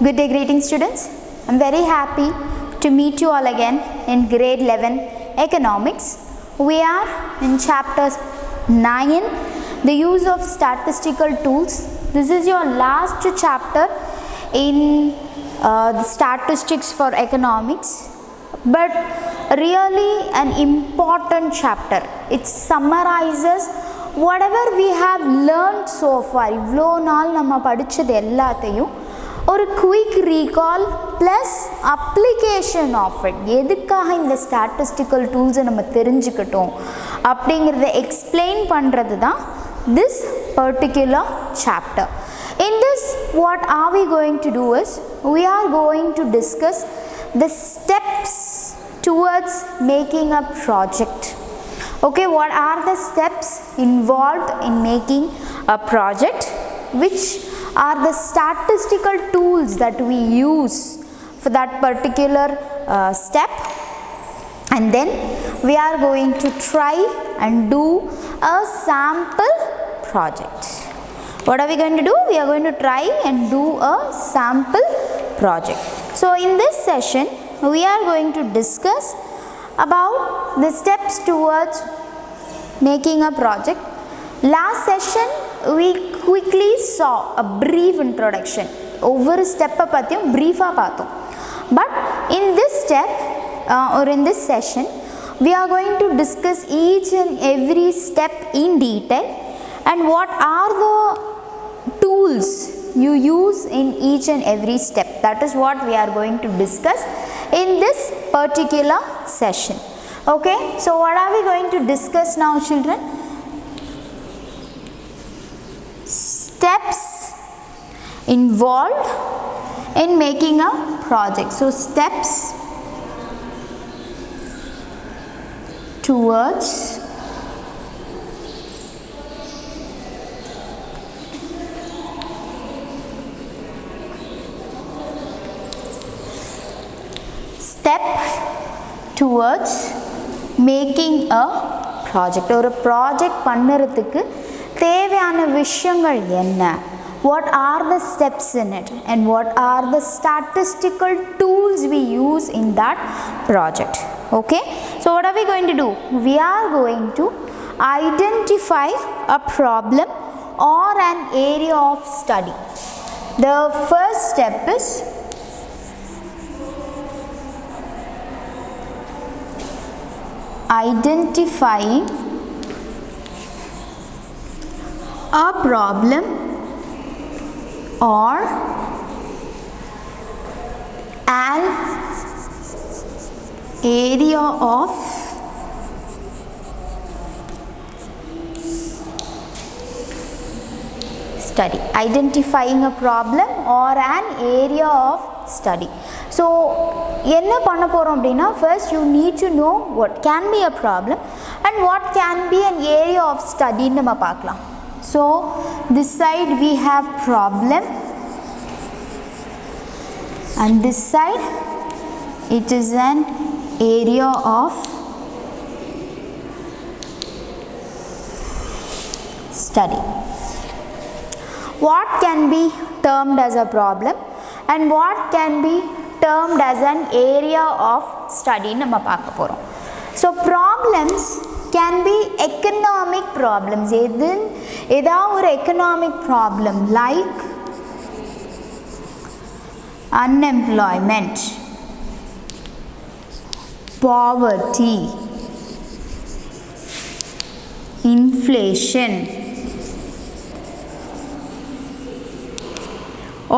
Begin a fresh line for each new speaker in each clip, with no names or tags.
Good day, greeting students. I'm very happy to meet you all again in grade 11 economics. We are in chapter 9, the use of statistical tools. This is your last chapter in the statistics for economics, but really an important chapter. It summarizes whatever we have learned so far. இவ்வளோ நாள் நம்ம படித்தது எல்லாத்தையும் ஒரு quick recall plus application of it, எதுக்காக இந்த statistical டூல்ஸை நம்ம தெரிஞ்சுக்கிட்டோம் அப்படிங்கிறத எக்ஸ்பிளைன் பண்ணுறது தான் this particular chapter. In this, what are we going to do is, we are going to discuss the steps towards making a project. Okay, what are the steps involved in making a project? Which are the statistical tools that we use for that particular step? And then we are going to try and do a sample project. What are we going to do? We are going to try and do a sample project. So in this session, we are going to discuss about the steps towards making a project. Last session, we quickly saw a brief introduction. Over step pathiyum brief paathom. But in this step or in this session, we are going to discuss each and every step in detail and what are the tools you use in each and every step. That is what we are going to discuss in this particular session. Okay, so what are we going to discuss now, children? Steps involved in making a project. So steps towards making a project. ஒரு project பண்ணுறதுக்கு தேவையான விஷயங்கள் என்ன? What are the steps in it and what are the statistical tools we use in that project? Okay, so what are we going to do? We are going to identify a problem or an area of study. The first step is identifying a problem or an area of study. Identifying a problem or an area of study. So என்ன பண்ண போறோம் அப்படினா, first you need to know what can be a problem and what can be an area of study ன்னு நம்ம பார்க்கலாம். So this side we have problem and this side it is an area of study. What can be termed as a problem and what can be termed as an area of study ன்னு நம்ம பார்க்க போறோம். So problems can be economic problems. ஏதாவது ஒரு economic problem like unemployment, poverty, inflation,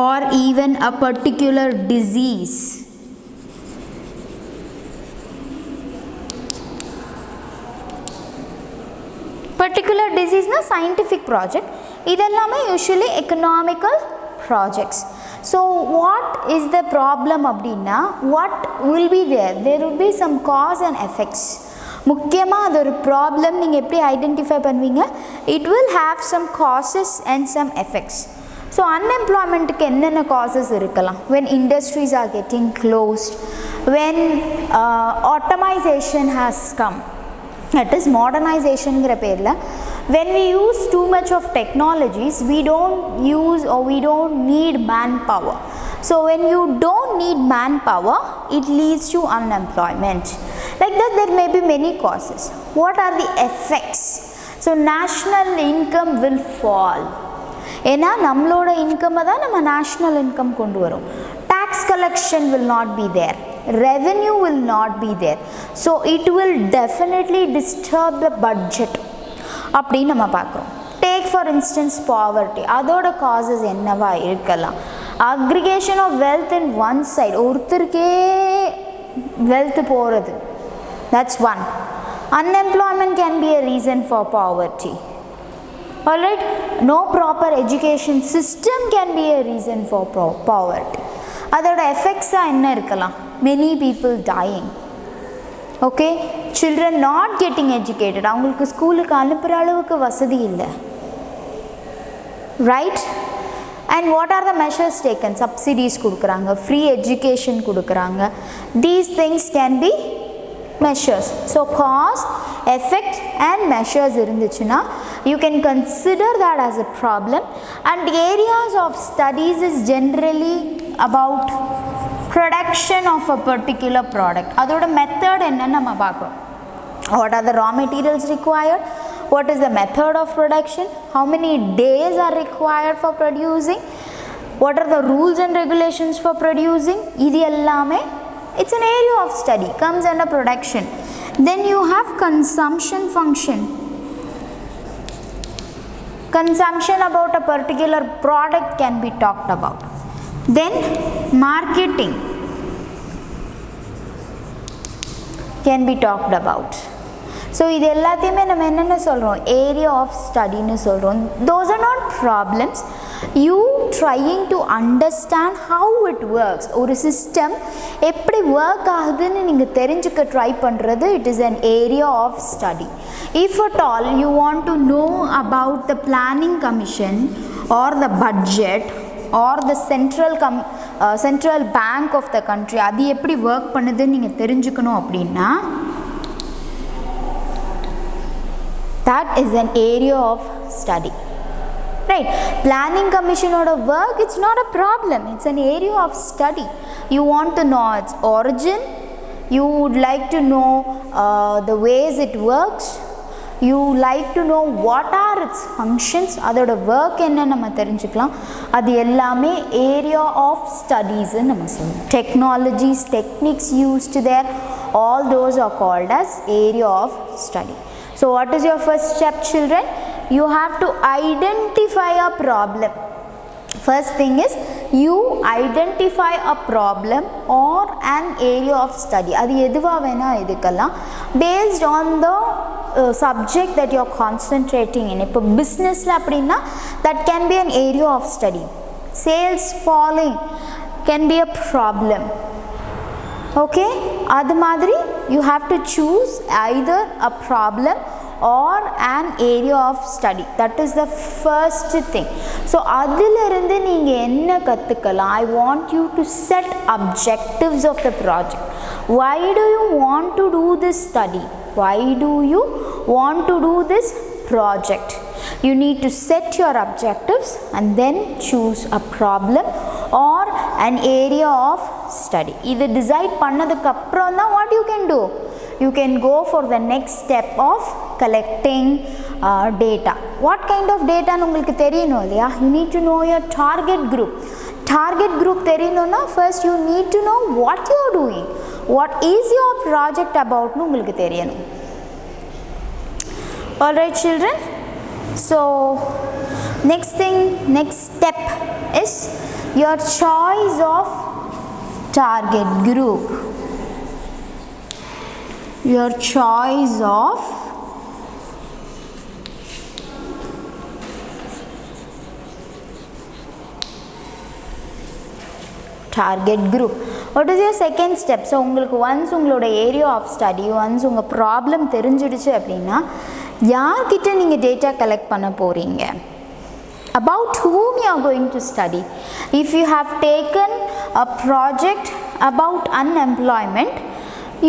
or even a particular disease. Particular disease na scientific project. இதெல்லாமே usually economical projects. So what is the problem அப்படின்னா, what will be there? There will be some cause and effects. முக்கியமாக அது ஒரு problem நீங்கள் எப்படி identify பண்ணுவீங்க? It will have some causes and some effects. So unemploymentக்கு என்னென்ன causes இருக்கலாம்? When industries are getting closed, when automation has come, that is modernization-ங்கிற பேரில் when we use too much of technologies, we don't use or we don't need manpower. So when you don't need manpower, it leads to unemployment. Like that, there may be many causes. What are the effects? So national income will fall. ஏன்னா நம்மளோட income தான் நம்ம national income கொண்டு வரும். Tax collection will not be there. Revenue will not be there. So it will definitely disturb the budget. அப்படின்னு நம்ம பார்க்குறோம். Take for instance poverty. அதோட causes என்னவா இருக்கலாம்? Aggregation of wealth in one side. ஒருத்தருக்கே wealth போகிறது. That's one. Unemployment can be a reason for poverty. Alright, no proper education system can be a reason for poverty. அதோட effects என்ன இருக்கலாம்? Many people dying. Okay, children not getting educated. அவங்களுக்கு ஸ்கூலுக்கு அனுப்புகிற அளவுக்கு வசதி இல்லை. Right? And what are the measures taken? Subsidies கொடுக்குறாங்க, free education கொடுக்குறாங்க. These things can be measures. So cause, effect and measures irundichuna, you can consider that as a problem. And areas of studies is generally about production of a particular product. Adoda method enna nama paakrom. What are the raw materials required? What is the method of production? How many days are required for producing? What are the rules and regulations for producing? Idu ellame, it's an area of study, comes under production. Then you have consumption function. Consumption about a particular product can be talked about. Then marketing can be talked about. So இது எல்லாத்தையுமே நம்ம என்னென்ன சொல்கிறோம்? Area of ஸ்டடின்னு சொல்கிறோம். Those are not problems. You trying to understand how it works. ஒரு system எப்படி work ஆகுதுன்னு நீங்கள் தெரிஞ்சுக்க ட்ரை பண்ணுறது, it is an area of study. If at all you want to know about the planning commission or the budget or the central bank of the country, அது எப்படி work பண்ணுதுன்னு நீங்கள் தெரிஞ்சுக்கணும் அப்படின்னா, that is an area of study. Right? Planning commission or work, it's not a problem, it's an area of study. You want to know its origin, you would like to know the ways it works, you like to know what are its functions, adoda work enna nama therinjikalam. Adu ellame area of studies nu nama solrom. Technologies, techniques used there, all those are called as area of study. So what is your first step, children? You have to identify a problem. First thing is you identify a problem or an area of study. Adu eduva vena edukalam based on the subject that you are concentrating in. Ipo business la appadina, that can be an area of study. Sales falling can be a problem. Okay, adu madri you have to choose either a problem or an area of study. That is the first thing. So adila irundhu neenga enna kathukala, I want you to set objectives of the project. Why do you want to do this study? Why do you want to do this project? You need to set your objectives and then choose a problem or an area of study. Idu decide pannadukku appuram da what you can do? You can go for the next step of collecting data. What kind of data nu ungalku theriyணும் இல்லையா? You need to know your target group. Target group theriyணும்னா first you need to know what you are doing. What is your project about nu ungalku theriyணும். All right, children. So next step is your choice of target group. Your choice of target group. What is your second step? So உங்களுக்கு once உங்களோட area of study, once உங்க problem தெரிஞ்சிடுச்சு அப்படின்னா யார்கிட்ட நீங்க data collect பண்ண போறீங்க? About whom you are going to study? If you have taken a project about unemployment,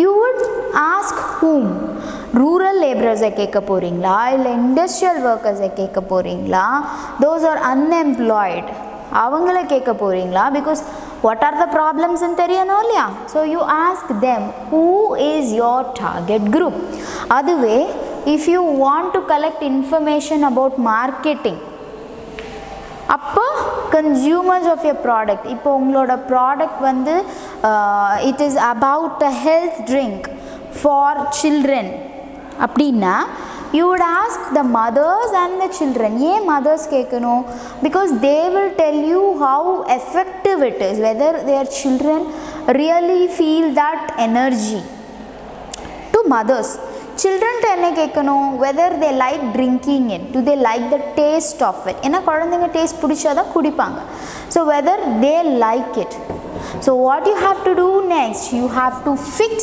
you would ask whom? Rural laborers கேட்க போறீங்களா, இல்ல industrial workers கேட்க போறீங்களா, those are unemployed அவங்கள கேட்க போறீங்களா? Because what are the problems in Theriyanolia? So you ask them, who is your target group? Other way, if you want to collect information about marketing, அப்போ consumers of your product, இப்போ உங்களோட product வந்து it is about a health drink for children அப்படின்னா you would ask the mothers and the children. ஏன் mothers கேட்கணும்? Because they will tell you how effective it is, whether their children really feel that energy. To mothers, children என்ன கேட்கணும்? Whether they like drinking it, do they like the taste of it? ஏன்னா குழந்தைங்க taste பிடிச்சாதான் குடிப்பாங்க. So whether they like it. So what you have to do next, you have to fix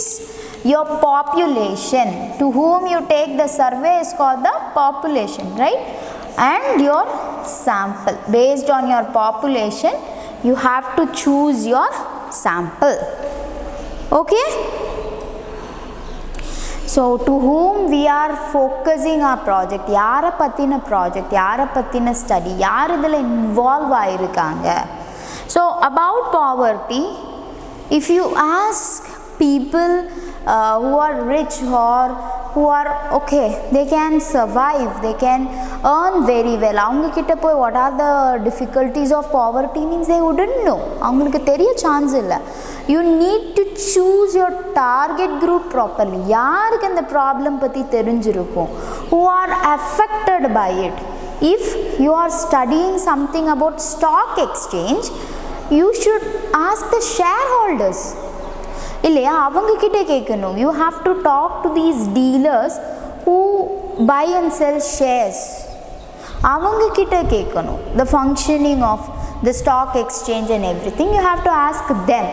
your population. To whom you take the survey is called the population, right? And your sample. Based on your population, you have to choose your sample. Okay? So to whom we are focusing our project, யாரை பற்றின project, யாரை பற்றின study, யார் இதில் involve ஆயிருக்காங்க. So about poverty, if you ask people who are rich or who are okay, they can survive, they can earn very well, அவங்க கிட்ட போய் what are the difficulties of poverty means they wouldn't know, அவங்களுக்கு தெரிய chance இல்லை. You need to choose your target group properly. யாருக்கு இந்த problem பற்றி தெரிஞ்சிருக்கும், who are affected by it. If you are studying something about stock exchange, you should ask the shareholders. இல்லையா, அவங்க கிட்ட கேட்கணும். You have to talk to these dealers who buy and sell shares. அவங்க கிட்ட கேட்கணும். The functioning of the stock exchange and everything, you have to ask them.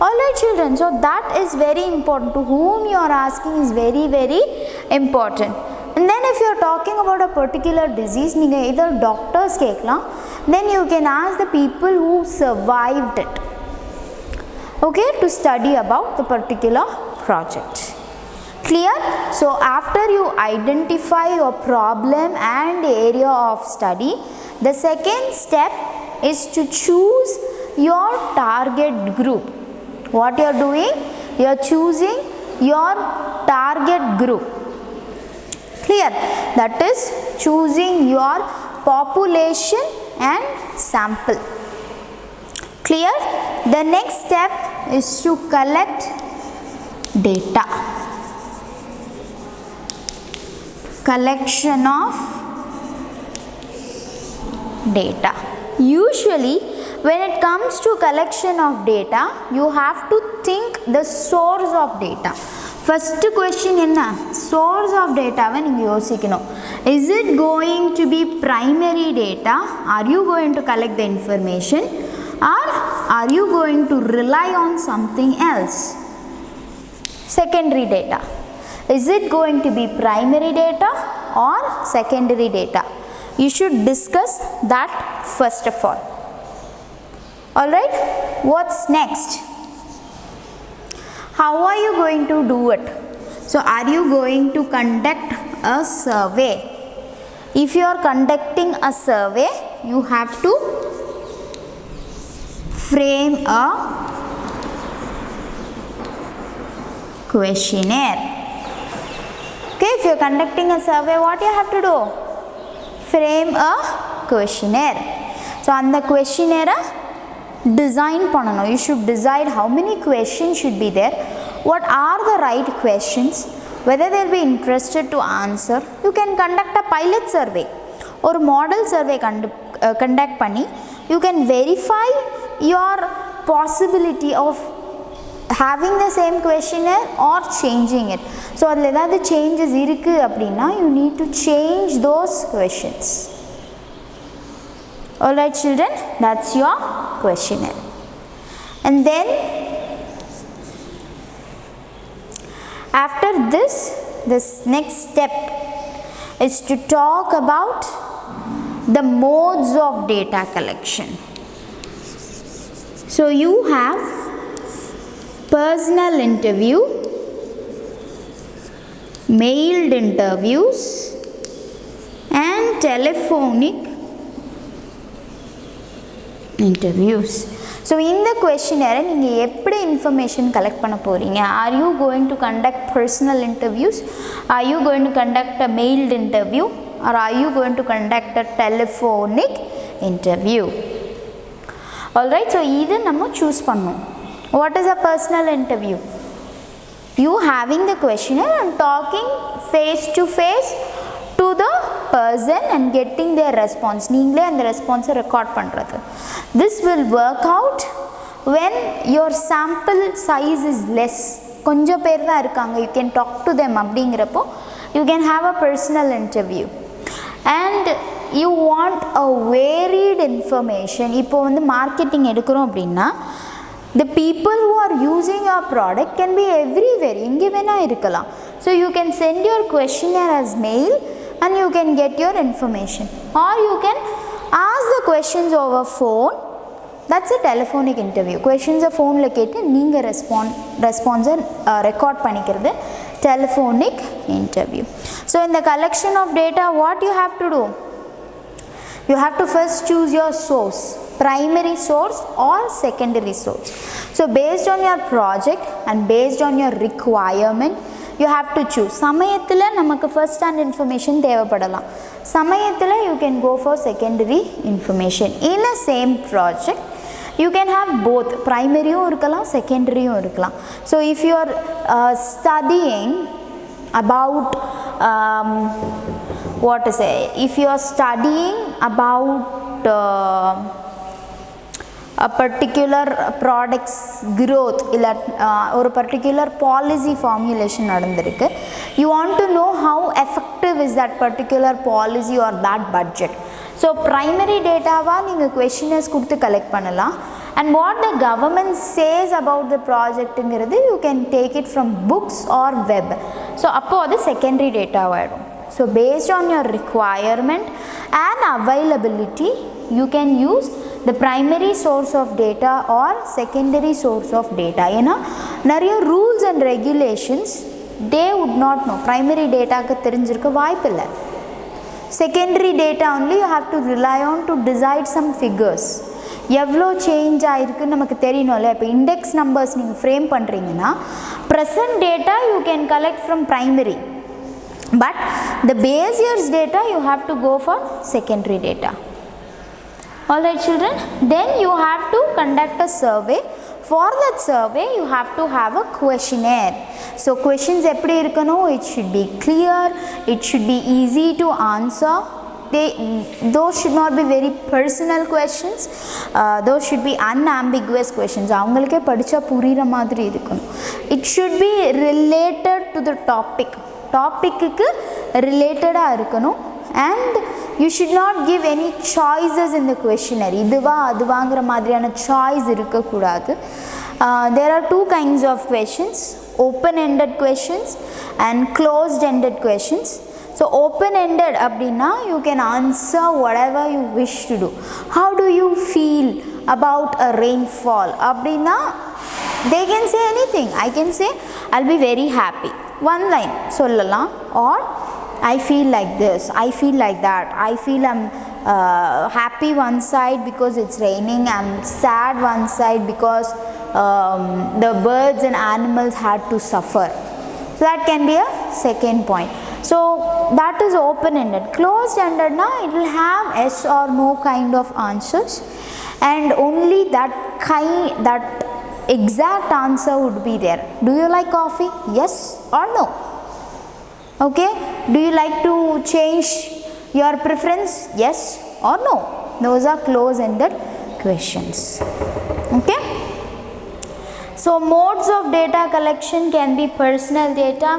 Alright children, so that is very important. To whom you are asking is very very important. And then if you are talking about a particular disease, நீங்க either doctors கேட்கலாம், then you can ask the people who survived it, okay, to study about the particular project. Clear? So after you identify your problem and area of study, the second step is to choose your target group. What you are doing? You are choosing your target group. Clear? That is choosing your population and sample. Clear? The next step is to collect data. Collection of data. Usually when it comes to collection of data, you have to think the source of data. First question enna? Source of data va neenga yosikano. Is it going to be primary data? Are you going to collect the information, or are you going to rely on something else? Secondary data. Is it going to be primary data or secondary data? You should discuss that first of all. Alright, what's next? How are you going to do it? So are you going to conduct a survey? If you are conducting a survey, you have to frame a questionnaire. Okay, if you are conducting a survey, what you have to do? Frame a questionnaire. So on the questionnaire, design பண்ணணும். You should decide how many questions should be there, what are the right questions, whether they will be interested to answer. You can conduct a pilot survey or model survey conduct பண்ணி you can verify your possibility of having the same questionnaire or changing it. So அதில் ஏதாவது changes இருக்கு அப்படின்னா you need to change those questions. Alright children, that's your questionnaire. And then after this next step is to talk about the modes of data collection. So you have personal interview, mailed interviews, and telephonic interviews. So in the questionnaire நீங்கள் எப்படி information collect பண்ண போறீங்க? Are you going to conduct personal interviews? Are you going to conduct a mailed interview? Or are you going to conduct a telephonic interview? Alright, so either நம்ம choose பண்ணணும். What is a personal interview? You having the questionnaire and talking face to face to the person and getting their response. நீங்களே அந்த response record பண்றது. This will work out when your sample size is less. கொஞ்சம் பேர் தான் இருக்காங்க, you can talk to them அப்படிங்கிறப்போ you can have a personal interview. And you want a varied information. இப்போ வந்து மார்க்கெட்டிங் எடுக்கிறோம் அப்படின்னா the people who are using your product can be everywhere, எங்கே வேணால் இருக்கலாம். So you can send your questionnaire as mail and you can get your information, or you can ask the questions over phone. That's a telephonic interview. Questions phone la கேட்டு நீங்க response record பண்ணிக்கிறது telephonic interview. So in the collection of data, what you have to do? You have to first choose your source, primary source or secondary source. So based on your project and based on your requirement, you have to choose. சமயத்தில் நமக்கு first hand information தேவைப்படலாம், சமயத்தில் you can go for secondary information. In a same project you can have both, primaryயும் இருக்கலாம் secondaryயும் இருக்கலாம். So if you are studying about what to say, if you are studying about a particular product's growth illa or particular policy formulation nadandirukku, you want to know how effective is that particular policy or that budget. So primary data va neenga questionnaires kuduthu collect pannalam, and what the government says about the project ingiradhu you can take it from books or web. So appo adu secondary data vaidum. So based on your requirement and availability, you can use the primary source of data or secondary source of data. ஏன்னா நிறைய rules and regulations they would not know. Primary data க்கு தெரிஞ்சிருக்க வாய்ப்பில்லை. Secondary data only you have to rely on to decide some figures. எவ்வளோ change ஆகிருக்கு நமக்கு தெரியணும்ல. இப்போ இண்டெக்ஸ் நம்பர்ஸ் நீங்கள் ஃப்ரேம் பண்ணுறீங்கன்னா present data you can collect from primary, but the base year's data you have to go for secondary data. Alright children, then you have to conduct a survey. For that survey you have to have a questionnaire. So questions eppadi irukano, it should be clear, it should be easy to answer. Those should not be very personal questions, those should be unambiguous questions. அவங்களுக்கே படிச்சா புரியுற மாதிரி இருக்கணும். It should be related to the topic, டாபிக்கு ரிலேட்டடாக இருக்கணும். and you should not give any choices in the questionnaire. இதுவா அதுவாங்கிற மாதிரியான choice இருக்கக்கூடாது. There are two kinds of questions, open-ended questions and closed-ended questions. So open-ended அப்படின்னா you can answer whatever you wish to do. How do you feel about a rainfall அப்படின்னா they can say anything. I can say I'll be very happy, one line சொல்லலாம், or I feel like this, I feel like that, I feel I'm happy one side because it's raining, I'm sad one side because the birds and animals had to suffer. So that can be a second point. So that is open-ended. Closed-ended na it will have yes or no kind of answers, and only that exact answer would be there. Do you like coffee? Yes or no? Okay. Do you like to change your preference? Yes or no? Those are close-ended questions. Okay. So modes of data collection can be personal data,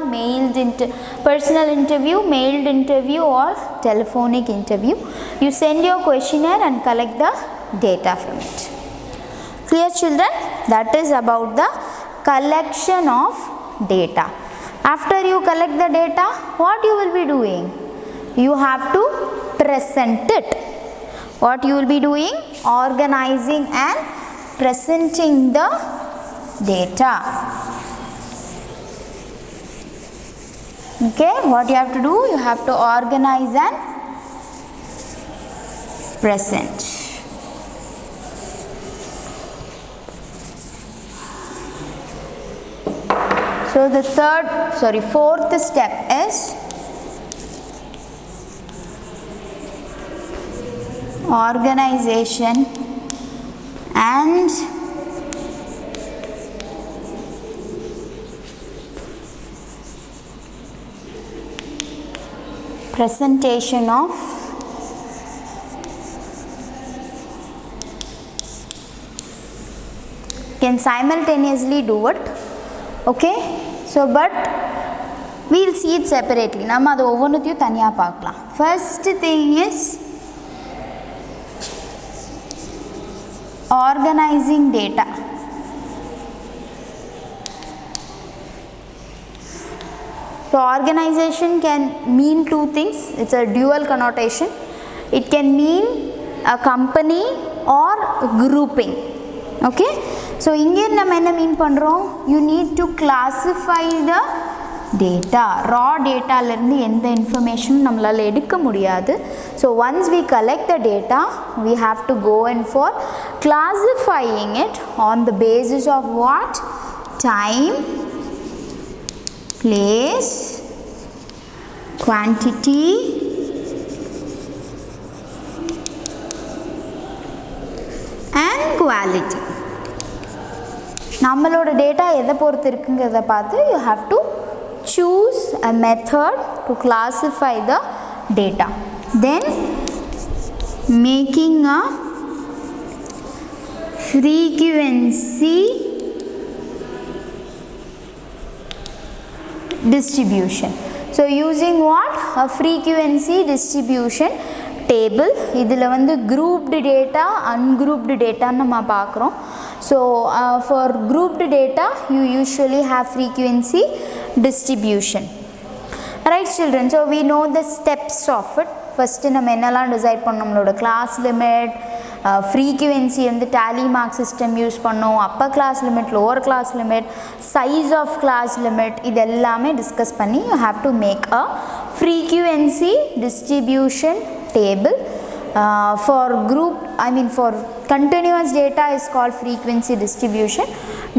personal interview, mailed interview or telephonic interview. You send your questionnaire and collect the data from it. Clear children? That is about the collection of data. After you collect the data, what you will be doing? You have to present it. What you will be doing? Organizing and presenting the data. Okay, what you have to do? You have to organize and present. So the fourth step is organization and presentation of can simultaneously do it. Okay, so but we'll see it separately. நம்ம அது ஒவ்வொன்றுத்தையும் தனியாக பார்க்கலாம். First thing is organizing data. So organization can mean two things. It's a dual connotation. It can mean a company or grouping. Okay, so இங்கே நம்ம என்ன மீன் பண்ணுறோம்? You need to classify the data. Raw data இருந்து எந்த information நம்மளால் எடுக்க முடியாது. So once we collect the data, we have to go in for classifying it on the basis of what? Time, place, quantity, and quality. நம்மளோட data எதை பொறுத்து இருக்குங்கிறத பார்த்து you have to choose a method to classify the data. Then making a frequency distribution. So using what? A frequency distribution table. இதில் வந்து grouped data, ungrouped data நம்ம பார்க்குறோம். So for grouped data you usually have frequency distribution. Right children, so we know the steps of it. First நம்ம என்னெல்லாம் decide பண்ணோம்? நம்மளோட class limit, frequency வந்து tally mark system use பண்ணோம், upper class limit, lower class limit, size of class limit, இது எல்லாமே discuss பண்ணி you have to make a frequency distribution table. For group, for continuous data is called frequency distribution.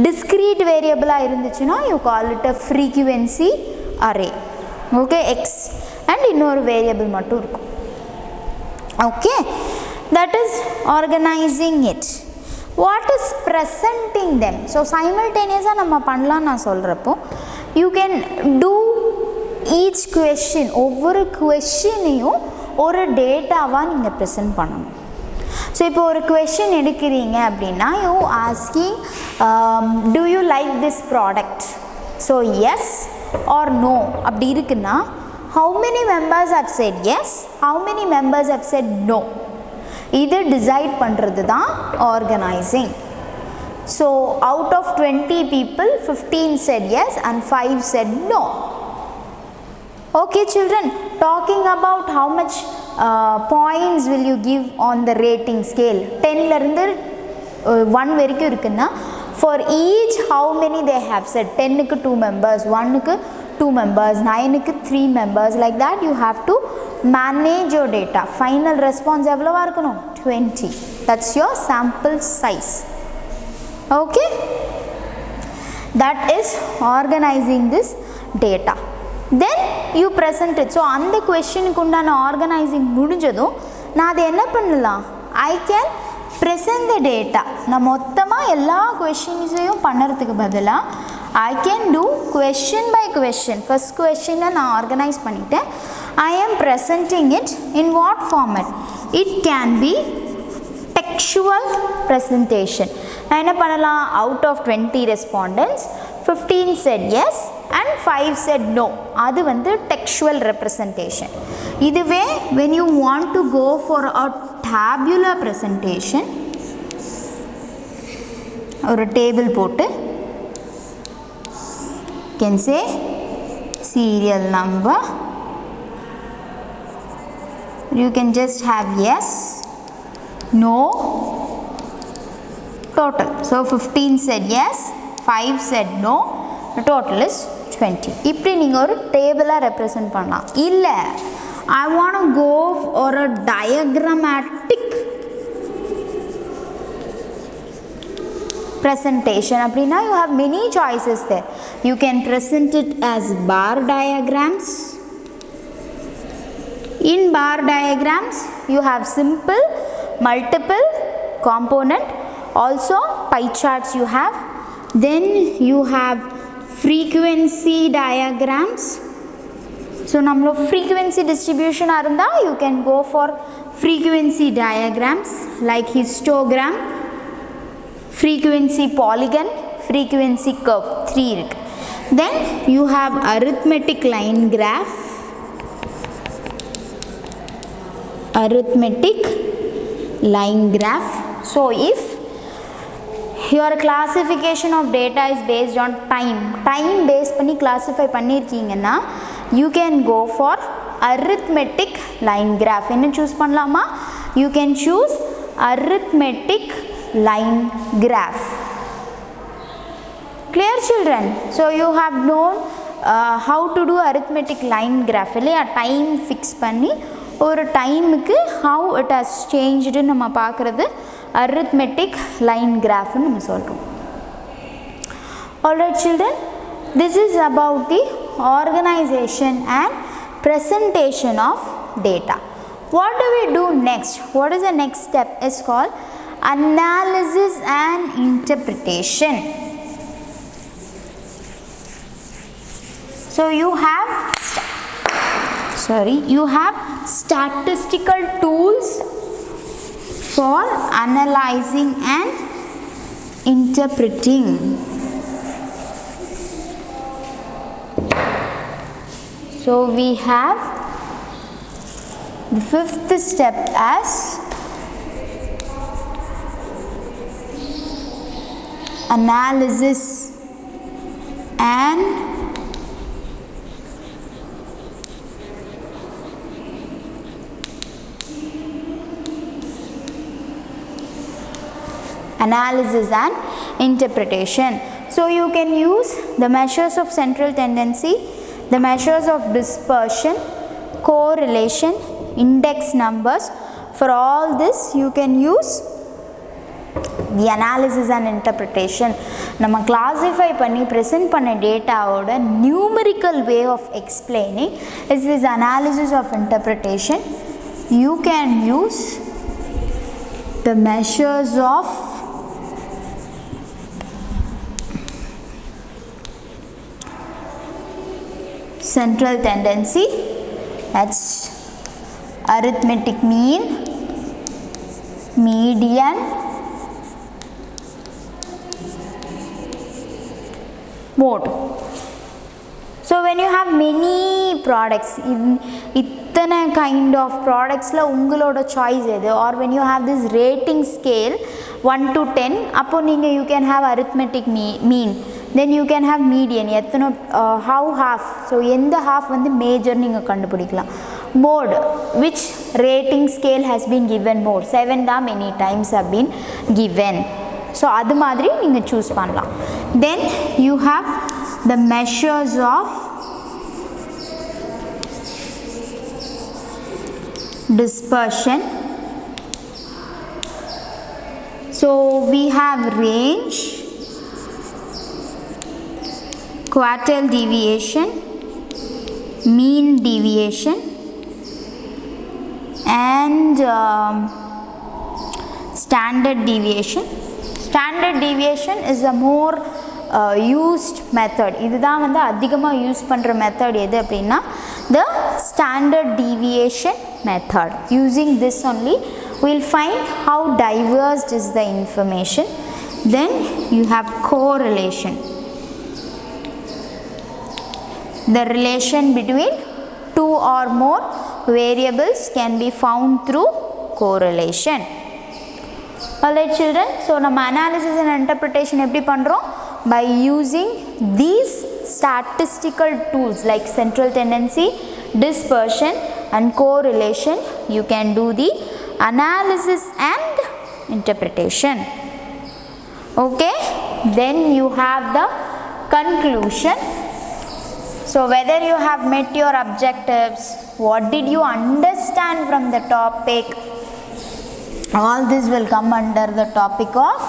Discrete variable இருந்துச்சுன்னா you call it a frequency array. Okay, x and இன்னொரு variable மட்டும் இருக்கும். Okay, that is organizing it. What is presenting them? So simultaneously நம்ம பண்ணலாம் நான் சொல்கிறப்போ you can do each question, ஒவ்வொரு questionையும் ஒரு டேட்டாவாக நீங்கள் ப்ரெசென்ட் பண்ணணும். ஸோ இப்போ ஒரு கொஷின் எடுக்கிறீங்க அப்படின்னா you asking do you like this product? So yes or no அப்படி இருக்குன்னா how many members have said yes, how many members have said no? இது டிசைட் பண்ணுறது தான் organising. So out of 20 people 15 said yes and 5 said no. Okay children, talking about how much points will you give on the rating scale? 10 ல இருந்து 1 வரைக்கும் இருக்குன்னா for each how many they have said? 10 க்கு 2 members, 1 க்கு 2 members, 9 க்கு 3 members, like that you have to manage your data. Final response எவ்வளவா இருக்கணும்? 20. That's your sample size. Okay, that is organizing this data. Then you present it. So அந்த கொஷனுக்கு உண்டான organising முடிஞ்சதும் நான் அதை என்ன பண்ணலாம்? I can present the data. நான் மொத்தமாக எல்லா கொஷின்ஸையும் பண்ணுறதுக்கு பதிலாக I can do question by question. First கொஷனை நான் ஆர்கனைஸ் பண்ணிட்டேன். I am presenting it in what format? It can be textual presentation. நான் என்ன பண்ணலாம்? Out of 20 respondents 15 said yes and 5 said no. அது வந்து textual representation. இதுவே when you want to go for a tabular presentation, ஒரு table போட்டு can say serial number, you can just have yes, no, total. So 15 said yes, 5 said no, the total is 20. இப்படி நீங்கள் ஒரு டேபிளாக represent பண்ணலாம். இல்லை I want to go for a diagrammatic presentation அப்படினா you have many choices there. You can present it as bar diagrams. In bar diagrams you have simple, multiple, component, also pie charts you have. Then you have frequency diagrams. So namlo frequency distribution arunda you can go for frequency diagrams like histogram, frequency polygon, frequency curve 3 irukku. Then you have arithmetic line graph, arithmetic line graph. So if your classification of data is based on time based பண்ணி classify பண்ணிருக்கீங்கன்னா you can go for arithmetic line graph. என்ன choose பண்ணலாமா? You can choose arithmetic line graph. Clear children? So you have known how to do arithmetic line graph. இல்லையா time fix பண்ணி ஒரு டைமுக்கு how it has changed நம்ம பார்க்குறது arithmetic line graph னு நம்ம சொல்கிறோம். Alright children, this is about the organization and presentation of data. What do we do next? What is the next step? It's called analysis and interpretation. So you have statistical tools for analyzing and interpreting. So we have the fifth step as analysis and interpretation. So you can use the measures of central tendency, the measures of dispersion, correlation, index numbers. For all this you can use the analysis and interpretation. நம்ம classify பண்ணி present பண்ண dataவோட numerical way of explaining is this analysis of interpretation. You can use the measures of central tendency, that's arithmetic mean, median, mode. So when you have many products, இத்தனை kind of productsல உங்களோட choice எது, or when you have this rating scale 1 to 10, அப்போ நீங்க you can have arithmetic mean, then you can have median, எத்தனை how half, so எந்த half வந்து major நீங்க கண்டுபிடிக்கலாம். Mode, which rating scale has been given more, 7 தான் many times have been given. So அது மாதிரி நீங்க choose பண்ணலாம். Then you have the measures of dispersion. So we have range, quartile deviation, mean deviation, and standard deviation. Standard deviation is a more used method. இதுதான் வந்து அதிகமா use பண்ற method எது அப்படினா the standard deviation method. Using this only we will find how diverse is the information. Then you have correlation, the relation between two or more variables can be found through correlation. Alright children, so நம்ம analysis and interpretation எப்படி பண்றோம்? By using these statistical tools like central tendency, dispersion and correlation, you can do the analysis and interpretation. Okay, then you have the conclusion. So whether you have met your objectives, what did you understand from the topic, all this will come under the topic of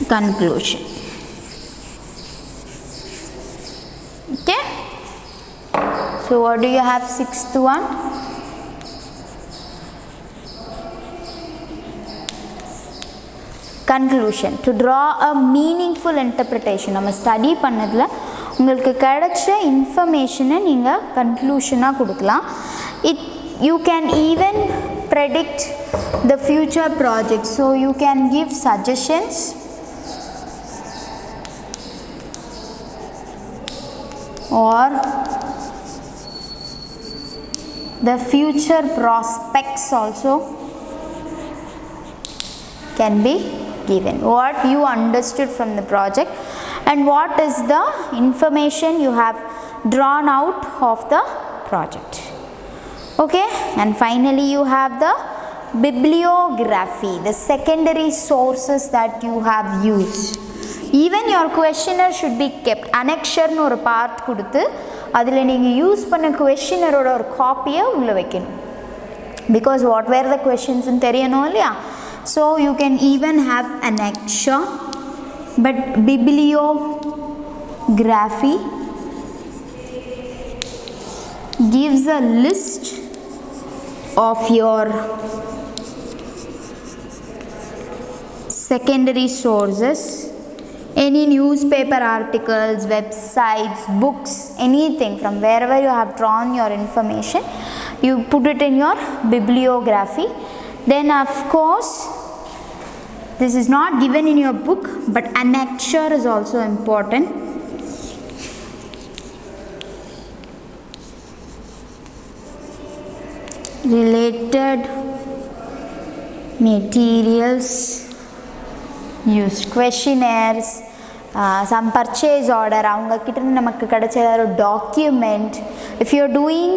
conclusion. Okay, so what do you have? Sixth one, conclusion. To draw a meaningful interpretation, நம்ம study பண்ணதில் உங்களுக்கு கிடைச்ச இன்ஃபர்மேஷனை நீங்கள் கன்க்ளூஷனாக கொடுக்கலாம். You can even predict the future project, so you can give suggestions or the future prospects also can be given, what you understood from the project and what is the information you have drawn out of the project. Okay, and finally you have the bibliography, the secondary sources that you have used. Even your questionnaire should be kept. Annexure nu or part kuduthu adile neenga use panna questionnaire oda or copy ulla vekkணும், because what were the questions nu theriyanum illaya. So you can even have annexure, but bibliography gives a list of your secondary sources, any newspaper articles, websites, books, anything from wherever you have drawn your information, you put it in your bibliography. Then of course this is not given in your book, but annexure is also important. Related materials used, questionnaires, some purchase order, avanga kitta namakku kadacha or document. If you are doing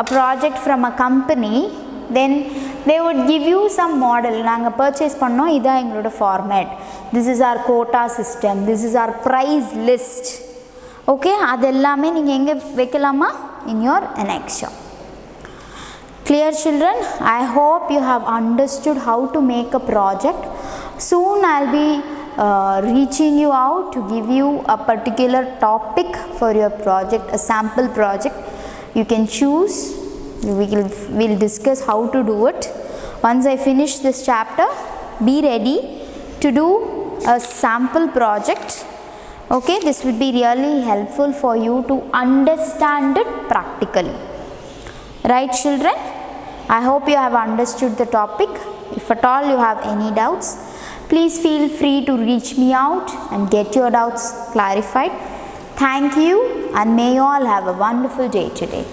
a project from a company, then they would give you some model. Naanga purchase pannom, idha engaloda format, this is our quota system, this is our price list. Okay, adellame neenga enga vekalama? In your annexure. Clear children? I hope you have understood how to make a project. Soon I'll be reaching you out to give you a particular topic for your project, a sample project. You can choose, we'll discuss how to do it. Once I finish this chapter, be ready to do a sample project. Okay, this would be really helpful for you to understand it practically. Right children? I hope you have understood the topic. If at all you have any doubts, please feel free to reach me out and get your doubts clarified. Thank you, and may you all have a wonderful day today.